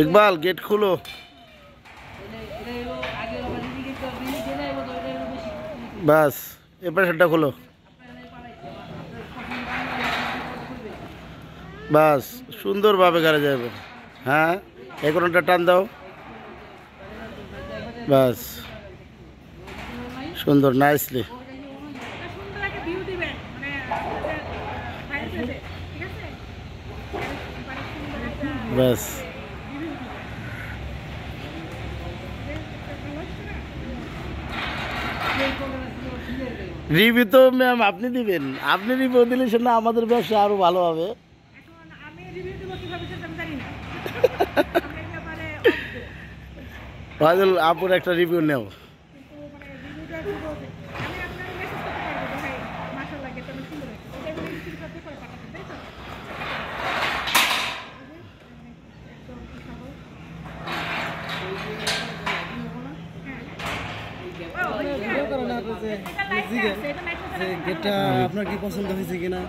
Iqbal gate खोलो। बस এবার সেটা খোলো। বাস সুন্দরভাবে গাড়ি যাবে। হ্যাঁ এই কোনটা টান দাও। বাস সুন্দর নাইসলি। বাস রিভিউ তো ম্যাম আপনি দিবেন, আপনি রিভিউ দিলে সেটা আমাদের ব্যবসা আরো ভালো হবে। ফাজল আপুর একটা রিভিউ নেও। আপনার কি পছন্দ হয়েছে কিনা?